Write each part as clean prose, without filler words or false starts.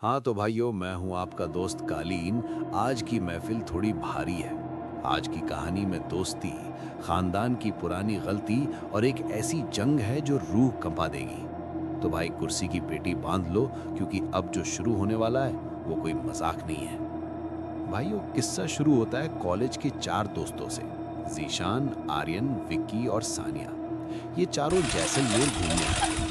हाँ तो भाइयों, मैं हूँ आपका दोस्त कालीन। आज की महफिल थोड़ी भारी है। आज की कहानी में दोस्ती, खानदान की पुरानी गलती और एक ऐसी जंग है जो रूह कंपा देगी। तो भाई कुर्सी की पेटी बांध लो, क्योंकि अब जो शुरू होने वाला है वो कोई मजाक नहीं है। भाइयों, किस्सा शुरू होता है कॉलेज के चार दोस्तों से। जीशान, आर्यन, विक्की और सानिया। ये चारों जैसलमेर घूमने आए थे।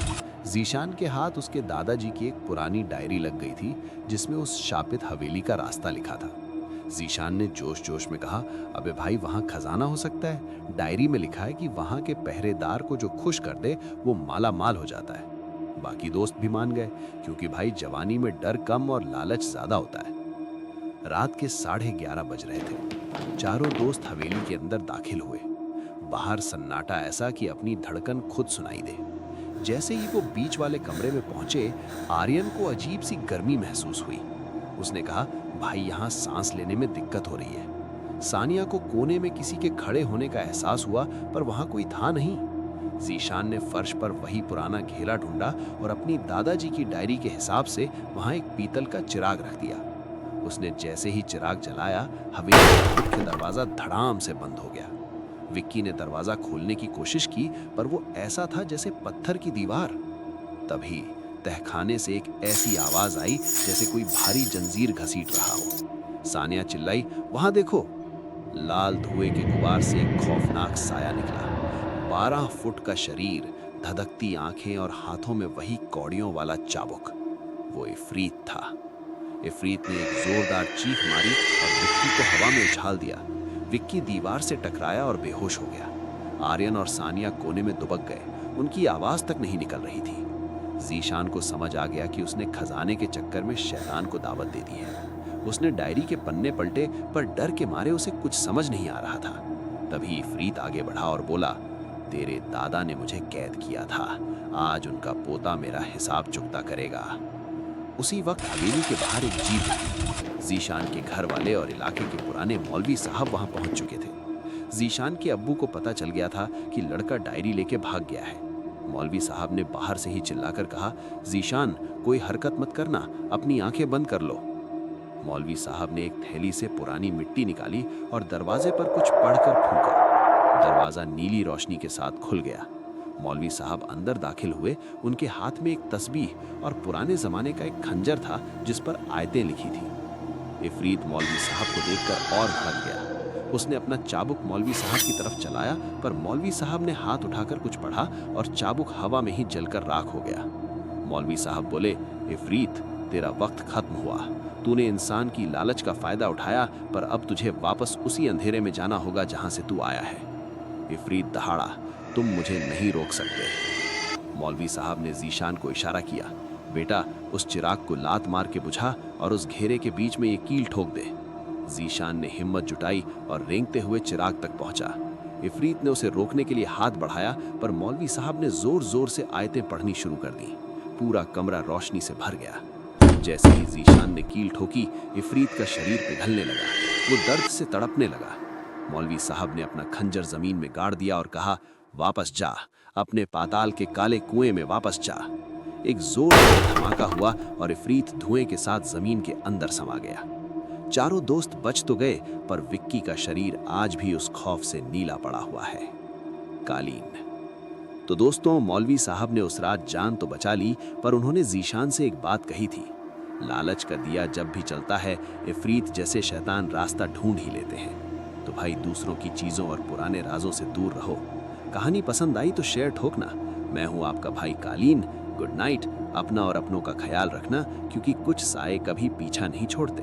जीशान के हाथ उसके दादाजी की एक पुरानी डायरी लग गई थी, जिसमें उस शापित हवेली का रास्ता लिखा था। जीशान ने जोश जोश में कहा, अबे भाई, वहां खजाना हो सकता है। डायरी में लिखा है कि वहां के पहरेदार को जो खुश कर दे वो माला माल हो जाता है। बाकी दोस्त भी मान गए, क्योंकि भाई जवानी में डर कम और लालच ज्यादा होता है। रात के 11:30 बज रहे थे। चारों दोस्त हवेली के अंदर दाखिल हुए। बाहर सन्नाटा ऐसा कि अपनी धड़कन खुद सुनाई दे। जैसे ही वो बीच वाले कमरे में पहुंचे, आर्यन को अजीब सी गर्मी महसूस हुई। उसने कहा, भाई यहाँ सांस लेने में दिक्कत हो रही है। सानिया को कोने में किसी के खड़े होने का एहसास हुआ, पर वहां कोई था नहीं। जीशान ने फर्श पर वही पुराना घेरा ढूंढा और अपनी दादाजी की डायरी के हिसाब से वहां एक पीतल का चिराग रख दिया। उसने जैसे ही चिराग जलाया, हवेली का मुख्य दरवाजा धड़ाम से बंद हो गया। विक्की ने दरवाजा खोलने की कोशिश की, पर वो ऐसा था जैसे पत्थर की दीवार। तभी तहखाने से एक ऐसी आवाज आई जैसे कोई भारी जंजीर घसीट रहा हो। सानिया चिल्लाई, वहां देखो। लाल धुएं के गुबार से एक खौफनाक साया निकला। 12 फुट का शरीर, धधकती आंखें और हाथों में वही कौड़ियों वाला चाबुक। वो इफरीत था। इफरीत ने एक जोरदार चीख मारी और विक्की को हवा में उछाल दिया। विक्की दीवार से टकराया और बेहोश हो गया। आर्यन और सानिया कोने में दुबक गए। उनकी आवाज तक नहीं निकल रही थी। जीशान को समझ आ गया कि उसने खजाने के चक्कर में शैतान को दावत दे दी है। उसने डायरी के पन्ने पलटे, पर डर के मारे उसे कुछ समझ नहीं आ रहा था। तभी इफरीत आगे बढ़ा और बोला, तेरे दादा ने मुझे कैद किया था, आज उनका पोता मेरा हिसाब चुकता करेगा। उसी वक्त हवेली के बाहर एक जीप थी। जीशान के घर वाले और इलाके के पुराने मौलवी साहब वहां पहुंच चुके थे। जीशान के अब्बू को पता चल गया था कि लड़का डायरी लेके भाग गया है। मौलवी साहब ने बाहर से ही चिल्लाकर कहा, जीशान, कोई हरकत मत करना, अपनी आंखें बंद कर लो। मौलवी साहब ने एक थैली से पुरानी मिट्टी निकाली और दरवाजे पर कुछ पढ़कर फूंका। दरवाजा नीली रोशनी के साथ खुल गया। मौलवी साहब अंदर दाखिल हुए। उनके हाथ में एक तस्बीह और पुराने जमाने का एक खंजर था, जिस पर आयतें लिखी थी। इफरीत मौलवी साहब को देखकर और भड़क गया। उसने अपना चाबुक मौलवी साहब की तरफ चलाया, पर मौलवी साहब ने हाथ उठाकर कुछ पढ़ा और चाबुक हवा में ही जलकर राख हो गया। मौलवी साहब बोले, इफरीत, तेरा वक्त खत्म हुआ। तूने इंसान की लालच का फायदा उठाया, पर अब तुझे वापस उसी अंधेरे में जाना होगा जहां से तू आया है। इफरीत दहाड़ा, तुम मुझे नहीं रोक सकते। मौलवी साहब ने जीशान को इशारा किया, बेटा, उस चिराग को लात मार के बुझा और उस घेरे के बीच में ये कील ठोक दे। जीशान ने हिम्मत जुटाई और रेंगते हुए चिराग तक पहुंचा। इफरीत ने उसे रोकने के लिए हाथ बढ़ाया, पर मौलवी साहब ने जोर जोर से आयतें पढ़नी शुरू कर दी। पूरा कमरा रोशनी से भर गया। जैसे ही जीशान ने कील ठोकी, इफरीत का शरीर पिघलने लगा। वो दर्द से तड़पने लगा। मौलवी साहब ने अपना खंजर जमीन में गाड़ दिया और कहा, वापस जा, अपने पाताल के काले कुएं में वापस जा। एक जोरदार धमाका हुआ और इफरीत धुएं के साथ जमीन के अंदर समा गया। चारों दोस्त बच तो गए, पर विक्की का शरीर आज भी उस खौफ से नीला पड़ा हुआ है। कालीन। तो दोस्तों, मौलवी साहब ने उस रात जान तो बचा ली, पर उन्होंने जीशान से एक बात कही थी, लालच का दिया जब भी चलता है, इफरीत जैसे शैतान रास्ता ढूंढ ही लेते हैं। तो भाई, दूसरों की चीजों और पुराने राजों से दूर रहो। कहानी पसंद आई तो शेयर ठोकना। मैं हूं आपका भाई कालीन। Good night. अपना और अपनों का ख्याल रखना, क्योंकि कुछ साए कभी पीछा नहीं छोड़ते।